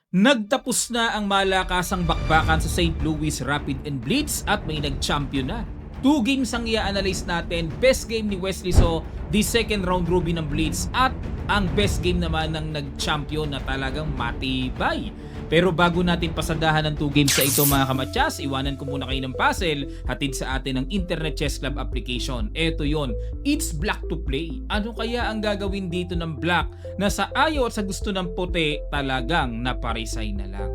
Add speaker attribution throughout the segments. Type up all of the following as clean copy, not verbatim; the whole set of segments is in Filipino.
Speaker 1: Nagtapos na ang malakasang bakbakan sa St. Louis Rapid and Blitz at may nag-champion na. 2 games ang i-analyze natin. Best game ni Wesley So, the second round robin ng Blitz at ang best game naman ng nag-champion na talagang matibay. Pero bago natin pasadahan ng 2 games sa ito mga kamatsas, iwanan ko muna kayo ng puzzle hatid sa atin ng Internet Chess Club application. Ito yon, it's black to play. Ano kaya ang gagawin dito ng black na sa ayaw at sa gusto ng puti talagang naparisay na lang?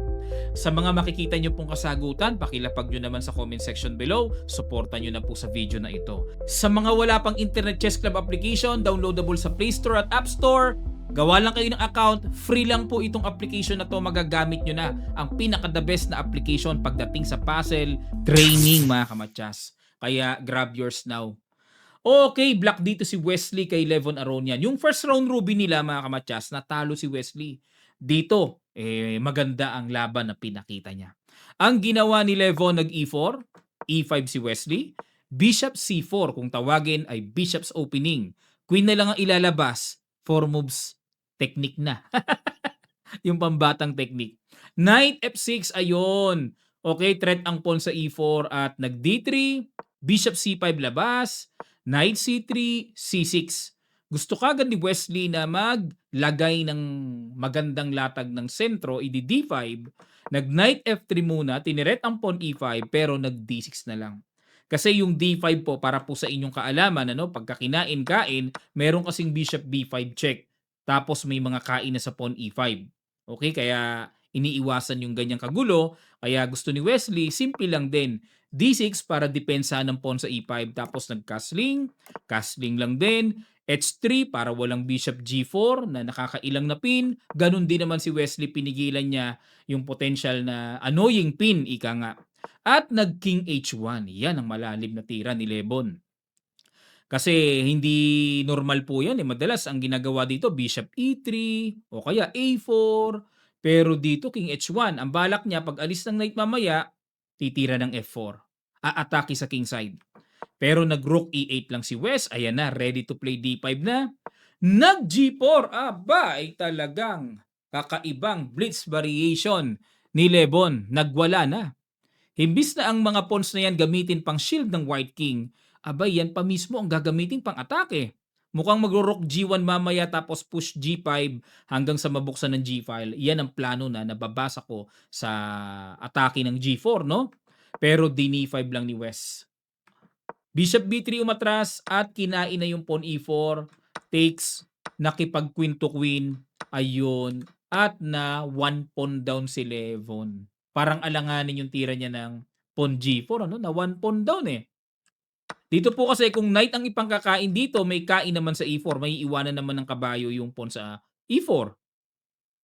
Speaker 1: Sa mga makikita nyo pong kasagutan, pakilapag nyo naman sa comment section below. Suportan nyo na po sa video na ito. Sa mga wala pang Internet Chess Club application, downloadable sa Play Store at App Store, gawa lang kayo ng account, free lang po itong application na to, magagamit nyo na. Ang pinaka-the best na application pagdating sa puzzle training mga kamatsas. Kaya grab yours now. Okay, black dito si Wesley kay Levon Aronian. Yung first round ruby nila mga kamatsas, natalo si Wesley. Dito, maganda ang laban na pinakita niya. Ang ginawa ni Levon nag-E4, E5 si Wesley, Bishop C4 kung tawagin ay Bishop's opening. Queen na lang ang ilalabas, 4 moves, technique na. Yung pambatang technique. Knight F6, ayun. Okay, threat ang pawn sa E4 at nag D3, Bishop C5 labas, Knight C3, C6. Gusto kagad ni Wesley na maglagay ng magandang latag ng sentro, i D5. Nag Knight F3 muna, tiniret ang pawn E5 pero nag D6 na lang. Kasi yung D5 po, para po sa inyong kaalaman, ano, pagka kinain-kain, meron kasing Bishop B5 check. Tapos may mga kain na sa pawn E5. Okay, kaya iniiwasan yung ganyang kagulo. Kaya gusto ni Wesley, simple lang din. D6 para depensa ng pawn sa E5. Tapos nag-castling. Castling lang din. H3 para walang bishop G4 na nakakailang na pin. Ganun din naman si Wesley, pinigilan niya yung potential na annoying pin, ika nga. At nag-king H1. Yan ang malalim na tira ni Lebon. Kasi hindi normal po yan. Madalas ang ginagawa dito, Bishop E3 o kaya A4. Pero dito, King H1. Ang balak niya, pag alis ng knight mamaya, titira ng F4. Aatake sa king side. Pero nag-rook E8 lang si West. Ayan na, ready to play D5 na. Nag-G4. Aba, ay talagang kakaibang blitz variation ni Lebon. Nagwala na. Himbis na ang mga pawns na yan gamitin pang shield ng White King, abay yan pa mismo ang gagamitin pang atake. Mukhang magro-rook G1 mamaya tapos push G5 hanggang sa mabuksan ng G-file. Yan ang plano na nababasa ko sa atake ng G4, no? Pero D5 lang ni West. Bishop B3 umatras at kinain na yung pawn E4. Takes, nakipag queen to queen. Ayun. At na 1 pawn down si Levon. Parang alanganin yung tira niya ng pawn G4. Ano? Na 1 pawn down eh. Dito po kasi kung knight ang ipangkakain dito, may kain naman sa E4. May iwanan naman ng kabayo yung pawn sa E4.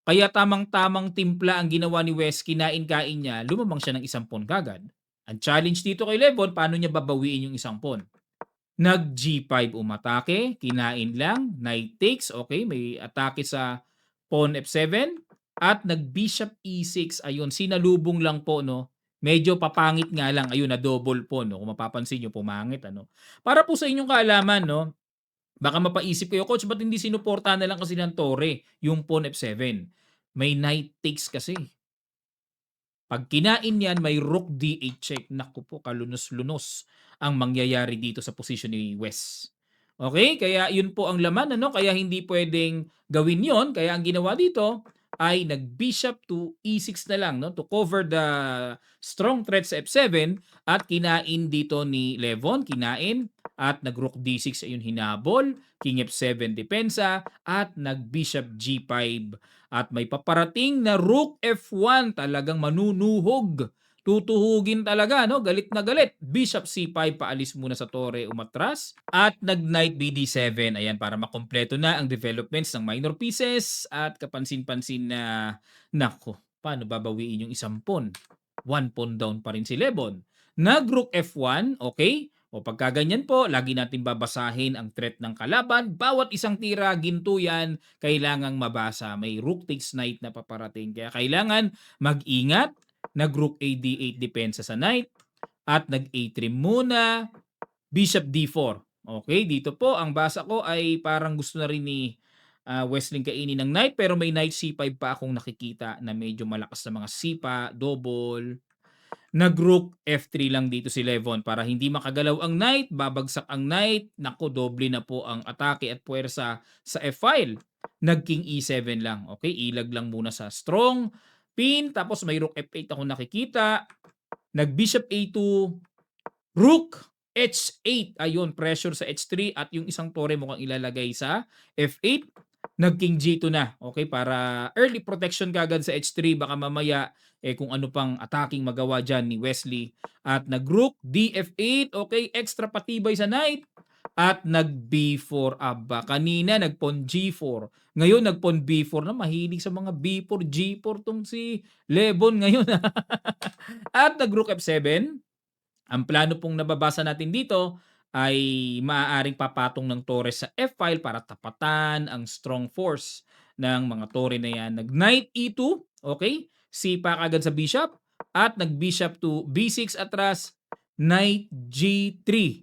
Speaker 1: Kaya tamang-tamang timpla ang ginawa ni West, kinain-kain niya, lumamang siya ng isang pawn kagad. Ang challenge dito kay Levon, paano niya babawiin yung isang pawn? Nag G5 umatake, kinain lang, knight takes, okay, may atake sa pawn F7 at nag bishop E6, ayun, sinalubong lang po, no. Medyo papangit nga lang, ayun, na double pawn, no. Kung mapapansin niyo, pumangit, ano. Para po sa inyong kaalaman, no, baka mapaisip kayo, coach, ba't hindi sinuportahan na lang kasi ng tore yung pawn F7? May knight takes kasi. Pag kinain yan, may rook D8 check. Naku po, kalunos-lunos ang mangyayari dito sa posisyon ni West. Okay? Kaya yun po ang laman, ano? Kaya hindi pwedeng gawin yon. Kaya ang ginawa dito ay nag-bishop to E6 na lang, no? To cover the strong threat sa F7 at kinain dito ni Levon, kinain at nag-rook D6 ayun hinabol, King F7 depensa at nag-bishop G5 at may paparating na rook F1, talagang manunuhog. Tutuhugin talaga, no? Galit na galit. Bishop C5, paalis muna sa tore, umatras. At nag-knight BD7. Ayan, para makompleto na ang developments ng minor pieces. At kapansin-pansin na, nako, paano babawiin yung isang pawn? 1 pawn down pa rin si Lebon. Nag-rook F1, okay? O pagka ganyan po, lagi natin babasahin ang threat ng kalaban. Bawat isang tira, ginto yan, kailangang mabasa. May rook takes knight na paparating. Kaya kailangan mag-ingat. Nag-rook A D8 depensa sa knight. At nag-A3 muna. Bishop D4. Okay, dito po ang basa ko ay parang gusto na rin ni Wrestling kainin ng knight pero may knight C5 pa akong nakikita na medyo malakas na mga sipa, double. Nag-rook F3 lang dito si Levon para hindi makagalaw ang knight, babagsak ang knight, naku doble na po ang atake at puwersa sa F-file. Nag-king E7 lang, okay? Ilag lang muna sa strong, pin, tapos may rook F8 ako nakikita. Nag-bishop A2, rook H8, ayun, pressure sa H3 at yung isang tore mukhang ilalagay sa F8. Nag-king G2 na, okay, para early protection kagad sa H3, baka mamaya kung ano pang attacking magawa dyan ni Wesley. At nag-rook DF8, okay, extra patibay sa knight. At nag-B4, aba, kanina nag-pawn G4. Ngayon nag-pawn B4 na, mahilig sa mga B4, G4 tong si Lebon ngayon. At nag-rook F7. Ang plano pong nababasa natin dito ay maaaring papatong ng tore sa F-file para tapatan ang strong force ng mga tore na yan. Nag-knight E2, okay? Sipa agad sa bishop at nag-bishop to B6 atras, knight G3.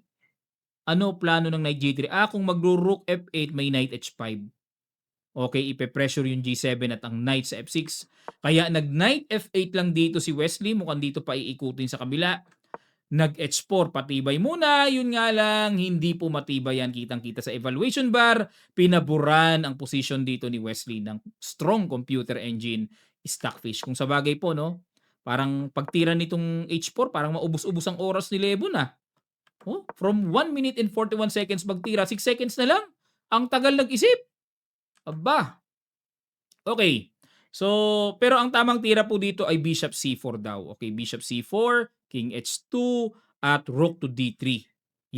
Speaker 1: Ano plano ng knight G3? Kung magro-rook F8, may knight H5. Okay, ipe-pressure yung G7 at ang knight sa F6. Kaya nag-knight F8 lang dito si Wesley. Mukhang dito pa iikutin sa kabila. Nag-H4, patibay muna. Yun nga lang, hindi po matibay yan. Kitang-kita sa evaluation bar. Pinaburan ang position dito ni Wesley ng strong computer engine Stockfish. Kung sa bagay po, no? Parang pagtira nitong H4, parang maubos-ubos ang oras ni Lebon, Oh, from 1 minute and 41 seconds magtira, 6 seconds na lang. Ang tagal nag-isip. Aba. Okay. So, pero ang tamang tira po dito ay bishop C4 daw. Okay, bishop C4, king H2, at rook to D3.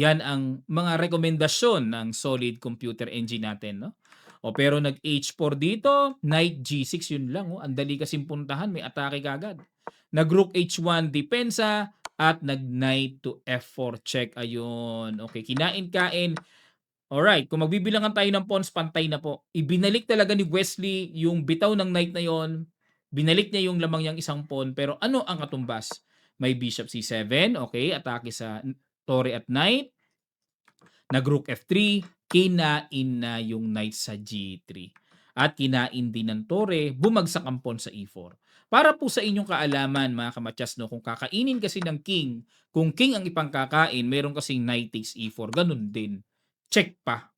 Speaker 1: Yan ang mga rekomendasyon ng solid computer engine natin, no? O pero nag-H4 dito, knight G6 yun lang, oh. Ang dali kasing puntahan, may atake kagad. Nag-rook H1 depensa at nag-knight to F4 check. Ayun. Okay, kinain-kain. Alright, kung magbibilangan tayo ng pawns, pantay na po. Ibinalik talaga ni Wesley yung bitaw ng knight na yon. Binalik niya yung lamang niyang isang pawn. Pero ano ang katumbas? May bishop C7, okay, atake sa tore at knight. Nag-rook F3, kinain na yung knight sa G3. At kinain din ng tore, bumagsak ang pawn sa E4. Para po sa inyong kaalaman, mga kamatyas, no, kung kakainin kasi ng king, kung king ang ipangkakain, meron kasing knight takes E4, ganun din. Check pa.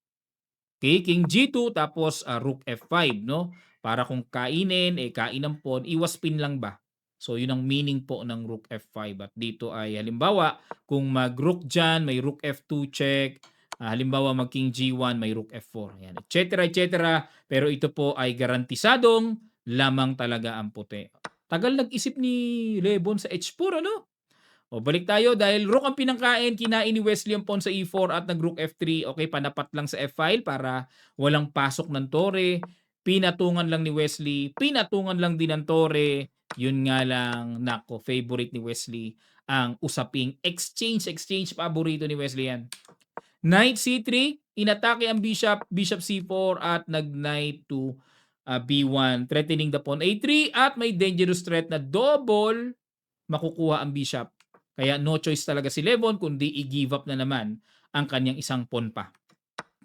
Speaker 1: Okay, king G2 tapos rook F5, no? Para kung kainin, kain ng pawn, iwas pin lang ba? So, yun ang meaning po ng rook F5. At dito ay halimbawa, kung mag-rook dyan, may rook F2 check. Halimbawa, mag-king G1, may rook F4. Ayan, et cetera. Pero ito po ay garantisadong lamang talaga ang puti. Tagal nag-isip ni Lebon sa H4, ano? O balik tayo dahil rook ang pinangkain, kinain ni Wesley ang pawn sa E4 at nag-rook F3. Okay, panapat lang sa F-file para walang pasok ng tore. Pinatungan lang ni Wesley, pinatungan lang din ng tore. Yun nga lang, nako, favorite ni Wesley ang usaping exchange, paborito ni Wesley yan. Knight C3, inatake ang bishop, bishop C4 at nag-knight to B1, threatening the pawn A3 at may dangerous threat na double makukuha ang bishop. Kaya no choice talaga si Lebon kundi i-give up na naman ang kanyang isang pawn pa.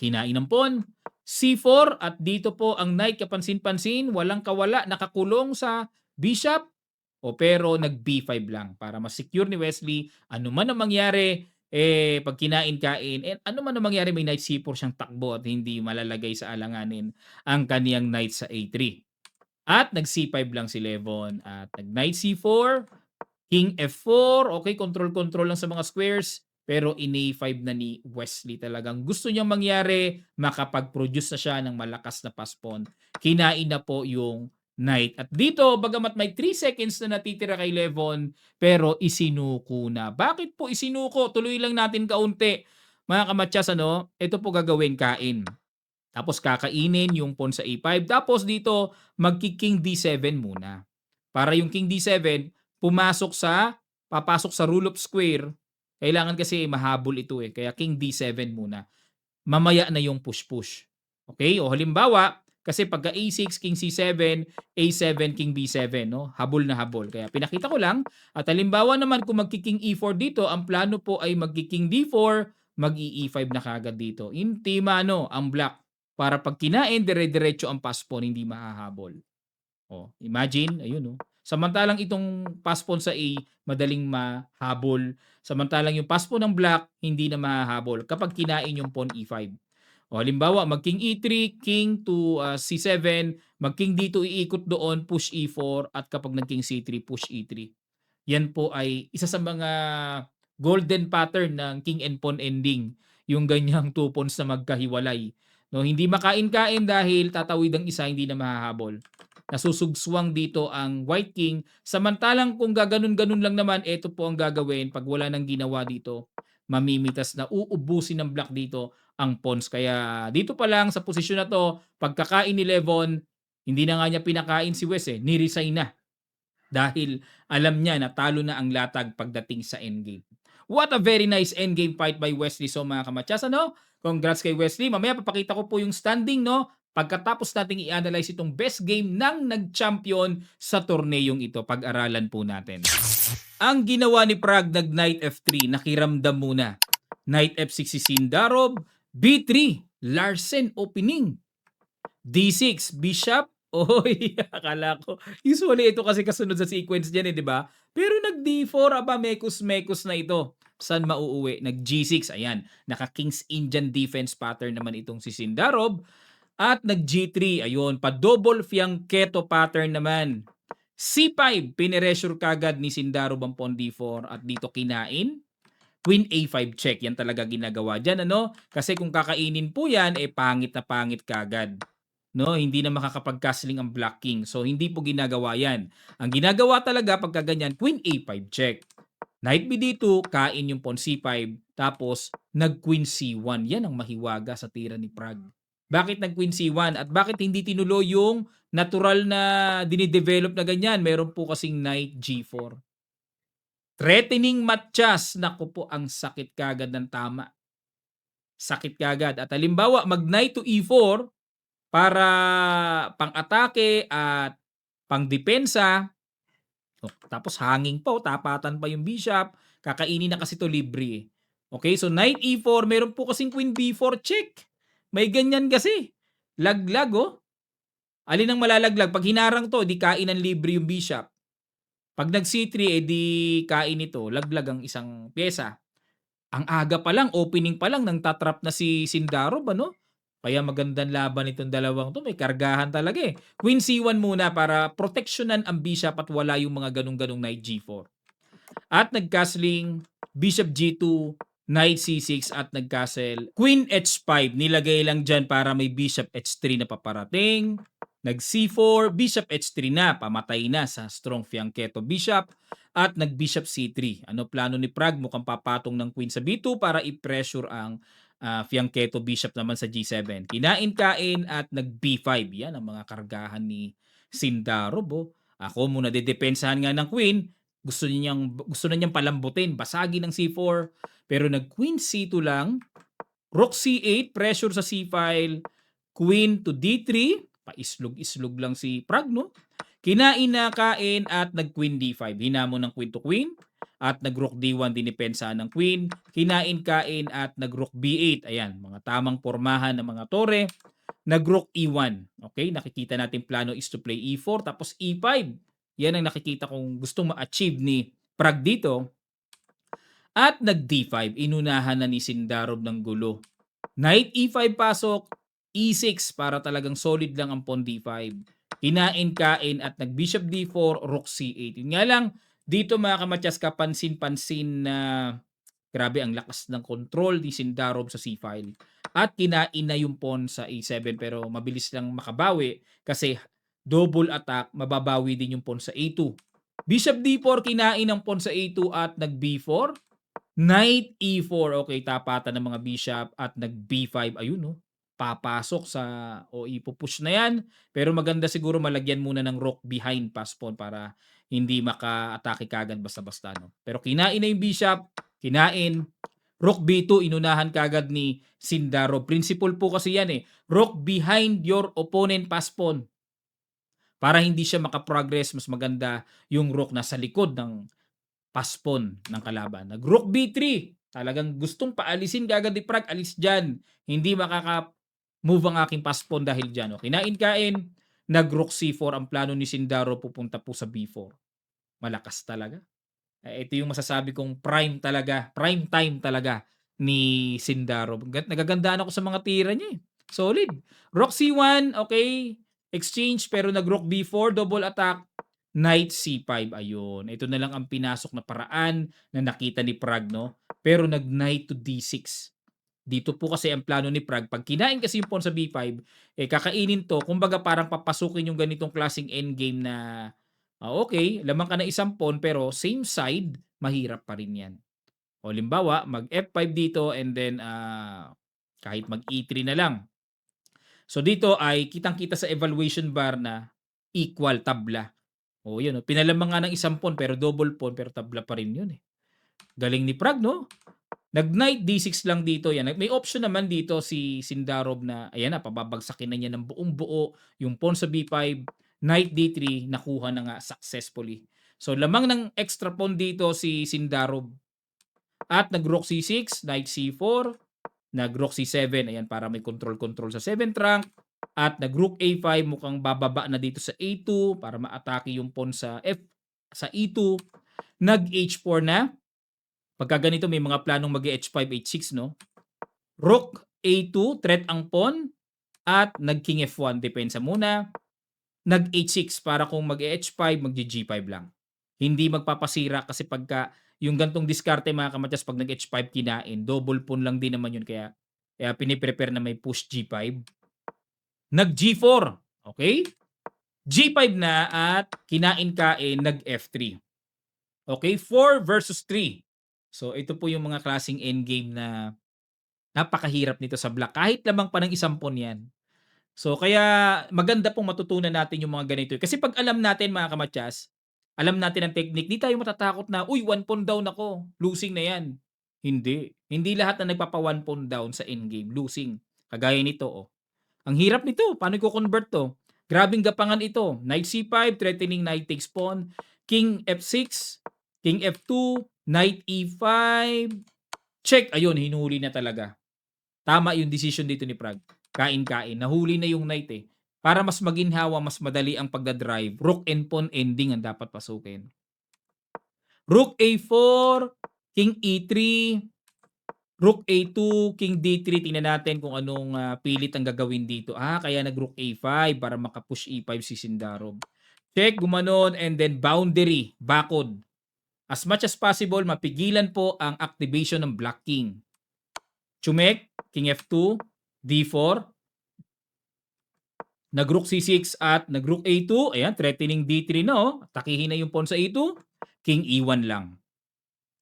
Speaker 1: Kinain ng pawn, C4 at dito po ang knight kapansin-pansin, walang kawala, nakakulong sa bishop o pero nag B5 lang para ma-secure ni Wesley ano man ang mangyari pag kinain-kain ano man ang mangyari may knight C4 siyang takbo at hindi malalagay sa alanganin ang kaniyang knight sa A3. At nag C5 lang si Lebon at nag knight C4, king F4, okay, control lang sa mga squares, pero in A5 na ni Wesley talagang gusto niyang mangyari, makapag-produce na siya ng malakas na pass pawn. Kinain na po yung knight. At dito, bagamat may 3 seconds na natitira kay Levon, pero isinuko na. Bakit po isinuko? Tuloy lang natin kaunti. Mga kamatyas, ano? Ito po gagawin, kain. Tapos kakainin yung pawn sa A5. Tapos dito, magki-king D7 muna. Para yung king D7, papasok sa rule of square. Kailangan kasi mahabol ito Kaya king D7 muna. Mamaya na yung push-push. Okay? O halimbawa, kasi pagka A6, king C7, A7, king B7, no? Habol na habol. Kaya pinakita ko lang. At halimbawa naman kung magki-king E4 dito, ang plano po ay magki-king D4, mag-E5 na kagad dito. Intima, ang black. para pag kinain, dire-diretso ang pass pawn, hindi mahahabol. Oh, imagine, ayun oh. Samantalang itong pass pawn sa A, madaling mahabol. Samantalang yung pass pawn ng black, hindi na mahahabol kapag kinain yung pawn E5. O halimbawa, mag-king E3, king to C7, mag-king D2, iikot doon, push E4, at kapag nag-king C3, push E3. Yan po ay isa sa mga golden pattern ng king and pawn ending, yung ganyang two pawns na magkahiwalay. No, hindi makain-kain dahil tatawid ang isa, hindi na mahahabol. Nasusugswang dito ang white king, samantalang kung gaganon-ganon lang naman, ito po ang gagawin pag wala nang ginawa dito, mamimitas na uubusin ng black dito ang pawns. Kaya dito pa lang sa posisyon na to, pagkakain ni Levon, hindi na nga niya pinakain si Wes ni-resign na dahil alam niya na talo na ang latag pagdating sa endgame. What a very nice endgame fight by Wesley So mga kamatsas, ano? Congrats kay Wesley. Mamaya papakita ko po yung standing, no? Pagkatapos nating i-analyze itong best game ng nag-champion sa torneyong ito, pag-aralan po natin. Ang ginawa ni Prag, nag-knight F3, nakiramdam muna. Knight F6 si Sindarov, B3, Larsen opening. D6, Bishop. Oy, akala ko. Usually ito kasi kasunod sa sequence diyan di ba? Pero nag-D4, aba, mekos-mekos na ito. Saan mauuwi? Nag-G6, ayan. Naka-King's Indian defense pattern naman itong si Sindarov. At nag-G3, ayun, pa-double fianchetto pattern naman. C5, pineresure kagad ni Sindarov ang pawn D4 at dito kinain. Queen A5 check, yan talaga ginagawa dyan, ano? Kasi kung kakainin po yan, pangit na pangit kagad. No, hindi na makakapag-castling ang Black King. So, hindi po ginagawa yan. Ang ginagawa talaga pagka ganyan, Queen A5 check. Knight BD2, kain yung pawn C5, tapos nag-Queen C1. Yan ang mahiwaga sa tira ni Prag. Bakit nag-Queen C1? At bakit hindi tinuloy yung natural na dinidevelop na ganyan? Meron po kasing Knight G4. Threatening matchas. Naku po, ang sakit kagad ng tama. Sakit kagad. At halimbawa, mag-Knight to E4, para pang-atake at pang-depensa. Tapos hanging pa, tapatan pa yung bishop. Kakainin na kasi to libre. Okay, so knight E4, meron po kasing queen B4 check. May ganyan kasi. Laglag oh. Alin ang malalaglag? Pag hinarang to, di kain ng libre yung bishop. Pag nag C3, di kain ito. Laglag ang isang pyesa. Ang aga pa lang, opening pa lang, nang tatrap na si Sindarov, ano? Kaya magandang laban itong dalawang to. May kargahan talaga eh. Queen C1 muna para proteksyonan ang bishop at wala yung mga ganong-ganong knight G4. At nagcastling bishop G2, knight C6 at nagcastle Queen H5. Nilagay lang dyan para may bishop H3 na paparating. Nag C4, bishop H3 na. Pamatay na sa strong fianchetto bishop. At nag bishop C3. Ano plano ni Prag? Mukhang papatong ng queen sa B2 para i-pressure ang fianchetto bishop naman sa G7. Kinain-kain at nag B5. Yan ang mga kargahan ni Sindarov. Oh. Ako muna dedepensahan nga ng queen. Gusto na niyang palambutin, basagin ng C4. Pero nag queen C2 lang. Rook C8, pressure sa C-file. Queen to D3. Paislog-islog lang si Prag, no? Kinain na kain at nag queen D5. Hinamon ng queen to queen. At nag-rook D1, dinipensahan ng queen. Kinain-kain at nag-rook B8. Ayan, mga tamang pormahan ng mga tore. Nag-rook E1. Okay, nakikita natin plano is to play E4 tapos E5. Yan ang nakikita kong gustong ma-achieve ni Prag dito. At nag-D5. Inunahan na ni Sindarov ng gulo. Knight E5 pasok. E6 para talagang solid lang ang pawn D5. Kinain-kain at nag-bishop D4, rook C8. Yun nga lang, dito mga kamatyas, kapansin-pansin na grabe ang lakas ng control ni Sindarov sa C-file. At kinain na yung pawn sa A7 pero mabilis lang makabawi kasi double attack, mababawi din yung pawn sa A2. Bishop D4, kinain ang pawn sa A2 at nag-B4. Knight E4, okay, tapatan ng mga bishop at nag-B5. Ayun no, papasok sa o ipupush na yan. Pero maganda siguro malagyan muna ng rook behind pass pawn para hindi maka-atake kagad basta-basta. No? Pero kinain na yung bishop, kinain. Rook B2, inunahan kagad ni Sindarov. Principle po kasi yan eh. Rook behind your opponent pass pawn. Para hindi siya makaprogress, mas maganda yung rook nasa likod ng pass pawn ng kalaban. Nag-rook B3. Talagang gustong paalisin kagad ni Prag. Alis dyan. Hindi move ang aking pass pawn dahil dyan. O, kinain-kain, nag-rook C4 ang plano ni Sindaro pupunta po sa B4. Malakas talaga. Ito yung masasabi kong prime talaga, prime time talaga ni Sindaro. Nagagandaan ako sa mga tira niya eh. Solid. Rook C1, okay. Exchange pero nag-rook B4, double attack. Knight C5, ayun. Ito na lang ang pinasok na paraan na nakita ni Prag, no? Pero nag-knight to D6. Dito po kasi ang plano ni Prag, pag kinain kasi yung pawn sa B5, kakainin to, kumbaga parang papasukin yung ganitong klaseng endgame na, okay, lamang ka na isang pawn, pero same side, mahirap pa rin yan. O limbawa, mag F5 dito, and then, kahit mag E3 na lang. So dito ay kitang-kita sa evaluation bar na equal, tabla. O yun, pinalamang nga ng isang pawn, pero double pawn, pero tabla pa rin yun eh. Galing ni Prag, no? Nag-knight D6 lang dito yan. May option naman dito si Sindarov na, ayan na, pababagsakin na niya ng buong buo yung pawn sa B5, knight D3, nakuha na nga successfully. So lamang ng extra pawn dito si Sindarov. At nag-rook C6, knight C4, nag-rook C7, ayan, para may control-control sa 7th rank. At nag-rook A5, mukhang bababa na dito sa A2 para ma-atake yung pawn sa sa E2. Nag-H4 na. Pagka ganito may mga planong mag-H5, H6, no? Rook A2, threat ang pawn, at nag-King F1, depensa muna. Nag-H6 para kung mag-H5, mag-G5 lang. Hindi magpapasira kasi pagka yung gantong diskarte mga kamatyas, pag nag-H5 kinain, double pawn lang din naman yun, kaya piniprepare na may push G5. Nag-G4, okay? G5 na at kinain-kain, nag-F3. Okay, 4 versus 3. So ito po yung mga klaseng endgame na napakahirap nito sa black. Kahit lamang pa ng isang pawn yan. So kaya maganda pong matutunan natin yung mga ganito. Kasi pag alam natin mga kamatyas, alam natin ang technique, di tayo matatakot na, uy, 1 pawn down ako, losing na yan. Hindi. Hindi lahat na nagpapa 1 pawn down sa endgame, losing. Kagaya nito, oh. Ang hirap nito, paano ko convert to? Grabing gapangan ito. Knight C5, threatening knight takes pawn. King F6, King F2, Knight E5, check. Ayun, hinuli na talaga. Tama yung decision dito ni Prag. Kain-kain. Nahuli na yung knight eh. Para mas maginhawa, mas madali ang pagdadrive. Rook and pawn ending ang dapat pasukin. Rook A4, King E3, Rook A2, King D3. Tingnan natin kung anong pilit ang gagawin dito. Kaya nag-Rook A5 para makapush E5 si Sindarov. Check, gumanon, and then boundary, bakod. As much as possible, mapigilan po ang activation ng Black King. Chumek, King F2, D4, nag-Rook C6 at nag-Rook A2. Ayan, threatening D3 na oh. Takihin na yung pawn sa A2. King E1 lang.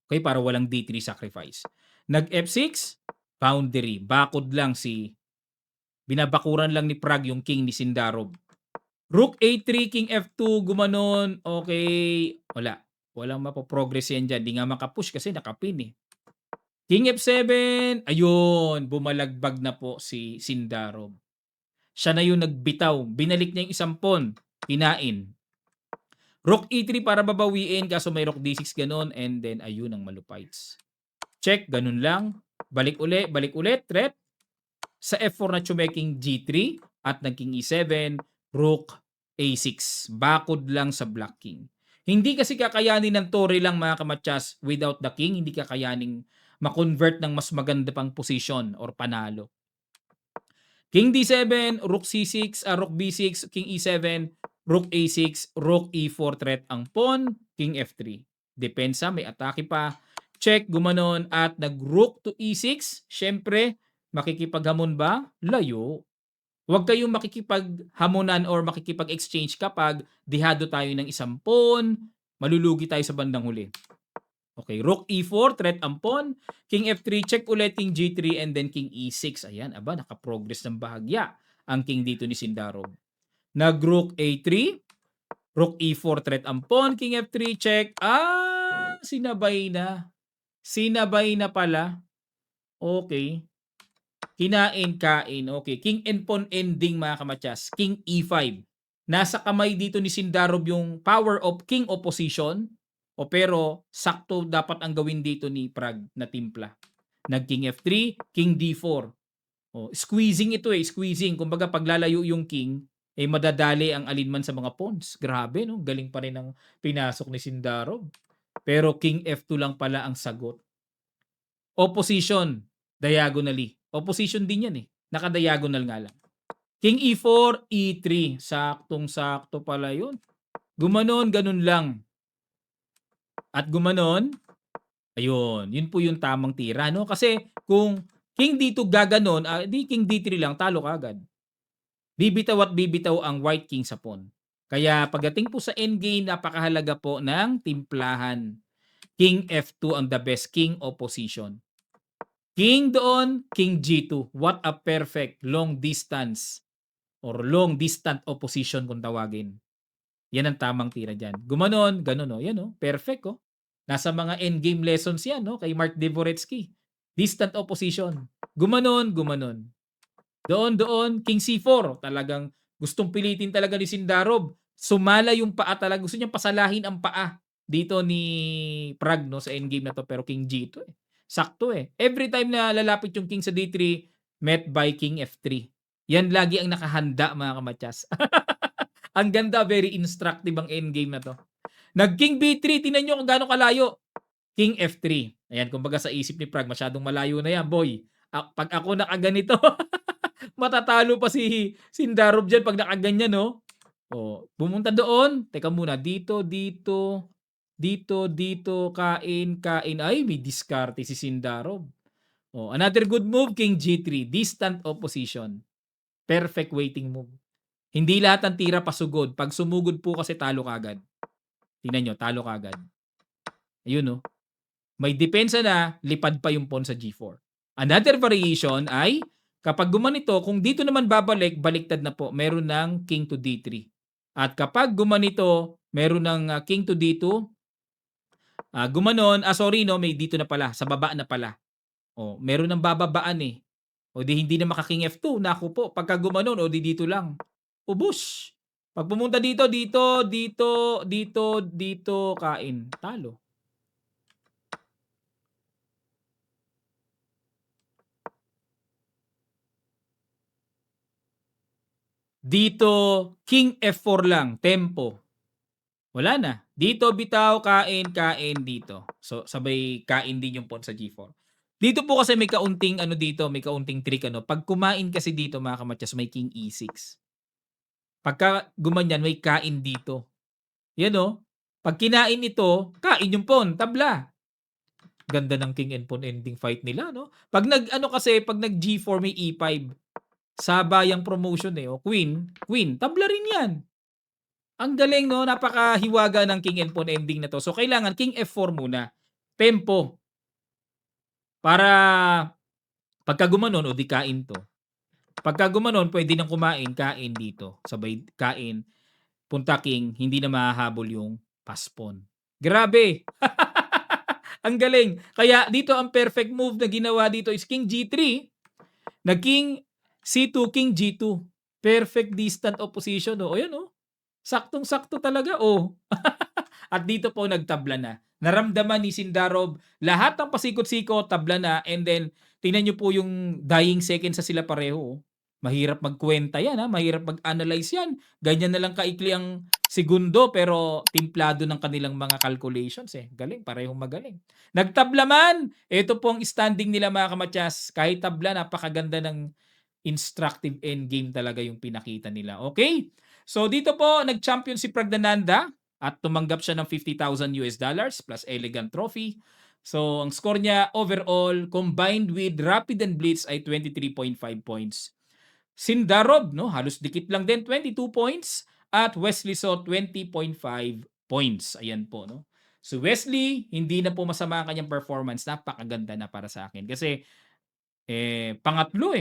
Speaker 1: Okay, para walang D3 sacrifice. Nag-F6, boundary. Bakod lang binabakuran lang ni Prag yung king ni Sindarov. Rook A3, King F2, gumanon. Okay, wala. Walang mapoprogress yan dyan. Di nga makapush kasi nakapin eh. King F7, ayun, bumalagbag na po si Sindarov. Siya na yung nagbitaw. Binalik niya yung isang pawn. Kinain. Rook E3 para babawiin, kaso may Rook D6 ganon, and then ayun ang malupites. Check, ganun lang. Balik ulit, threat. Sa F4 na chumeking G3 at naging E7, Rook A6. Bakod lang sa Black King. Hindi kasi kakayanin ng Torre lang mga kamatyas without the King. Hindi kakayaning makonvert ng mas maganda pang position or panalo. King D7, Rook C6, Rook B6, King E7, Rook A6, Rook E4 threat ang pawn, King F3. Depensa, may atake pa. Check, gumanon at nag-Rook to E6. Syempre, makikipaghamon ba? Layo. Huwag kayong makikipaghamonan or makikipag-exchange kapag dihado tayo ng isang pawn, malulugi tayo sa bandang huli. Okay, Rook E4, threat ang pawn. King F3, check ulit, King G3, and then King E6. Ayan, nakaprogress ng bahagya ang King dito ni Sindarov. Nag-Rook A3, Rook E4, threat ang pawn. King F3, check. Sinabay na. Sinabay na pala. Okay. Kinain-kain. Okay, King and pawn ending mga kamatyas. King E5. Nasa kamay dito ni Sindarov yung power of King opposition. Pero sakto dapat ang gawin dito ni Prag na timpla. Nag King F3, King D4. Oh, squeezing ito squeezing. Kumbaga paglalayo yung king, madadali ang alinman sa mga pawns. Grabe, no? Galing pa rin ng pinasok ni Sindarov. Pero king F2 lang pala ang sagot. Opposition, diagonally. Opposition din yan Naka-diagonal nga lang. King E4, E3. Saktong-sakto pala yun. Gumanon, ganun lang. At gumanon, ayun. Yun po yung tamang tira, no? Kasi kung King D2 gaganon, di King D3 lang, talo ka agad. Bibitaw at bibitaw ang White King sa pawn. Kaya pagdating po sa endgame, napakahalaga po ng timplahan. King F2 ang the best king opposition. King doon, King G2. What a perfect long distance or long distant opposition kung tawagin. Yan ang tamang tira dyan. Gumanon, ganun Yan perfect Nasa mga endgame lessons yan kay Mark Dvoretsky. Distant opposition. Gumanon, gumanon. Doon, King C4. Talagang gustong pilitin talaga ni Sindarov. Sumala yung paa talaga. Gusto niyang pasalahin ang paa dito ni Prag sa endgame na to. Pero King G2 Sakto Every time na lalapit yung King sa D3, met by King F3. Yan lagi ang nakahanda mga kamatyas. Ang ganda, very instructive ang endgame na to. Nag-King B3, tingnan nyo kung gaano kalayo. King F3. Ayan, kumbaga sa isip ni Prag, masyadong malayo na yan, boy. Pag ako nakaganito, matatalo pa si Sindarov dyan pag nakaganyan, pumunta doon. Teka muna, dito, kain. Ay, may diskarte si Sindarov. Another good move, King G3. Distant opposition. Perfect waiting move. Hindi lahat ng tira pasugod. Pag sumugod po kasi talo kagad. Tingnan nyo, talo kagad. Ayun May depensa na, lipad pa yung pawn sa G4. Another variation ay, kapag gumanito, kung dito naman babalik, baliktad na po. Meron ng King to D3. At kapag gumanito, meron ng King to D2. Gumanon, may dito na pala. Sa baba na pala. Meron ng bababaan O di hindi na maka-King F2. Naku po, pagka gumanon, di dito lang. Ubos. Pag pumunta dito, kain. Talo. Dito, King F4 lang. Tempo. Wala na. Dito, bitaw, kain dito. So, sabay kain din yung pawn sa G4. Dito po kasi may kaunting may kaunting trick Pag kumain kasi dito mga kamatyas, may King E6. Pagka gumanyan, may kain dito. Yan Pag kinain ito, kain yung pawn, tabla. Ganda ng king and pawn ending fight nila, Pag pag nag G4 may E5. Sabayang promotion queen, tabla rin yan. Ang galing napakahiwaga ng king and pawn ending na to. So kailangan king F4 muna. Tempo. Para pagka gumanon di kain to. Pagka gumanon, pwede nang kumain, kain dito. Sabay kain, punta king, hindi na mahahabol yung paspon. Grabe! Ang galing. Kaya dito ang perfect move na ginawa dito is King G3, na King C2, King G2. Perfect distant opposition. Ayan Saktong-sakto talaga. At dito po nagtabla na. Naramdaman ni Sindarov lahat ng pasikot-sikot, tabla na, and then tingnan nyo po yung dying seconds sa sila pareho. Mahirap magkwenta yan mahirap mag-analyze yan. Ganyan na lang kaikli ang segundo pero timplado ng kanilang mga calculations Galing, parehong magaling. Nagtabla man, ito po ang standing nila mga kamatyas. Kahit tabla, napakaganda ng instructive endgame talaga yung pinakita nila. Okay? So dito po, nag-champion si Pragdananda at tumanggap siya ng $50,000 plus elegant trophy. So ang score niya overall combined with Rapid and Blitz ay 23.5 points. Sindarov, halos dikit lang din, 22 points. At Wesley So, 20.5 points. Ayan po, So Wesley, hindi na po masama ang kanyang performance. Napakaganda na para sa akin. Kasi, pangatlo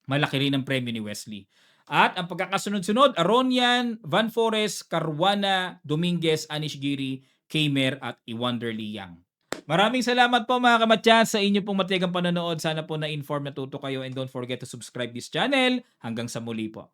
Speaker 1: Malaki rin ang premyo ni Wesley. At ang pagkakasunod-sunod, Aronian, Van Forest, Caruana, Dominguez, Anish Giri, Kmer at Iwanderly Yang. Maraming salamat po mga kamatyas sa inyo pong matigang panonood. Sana po na-inform, natuto kayo, and don't forget to subscribe this channel. Hanggang sa muli po.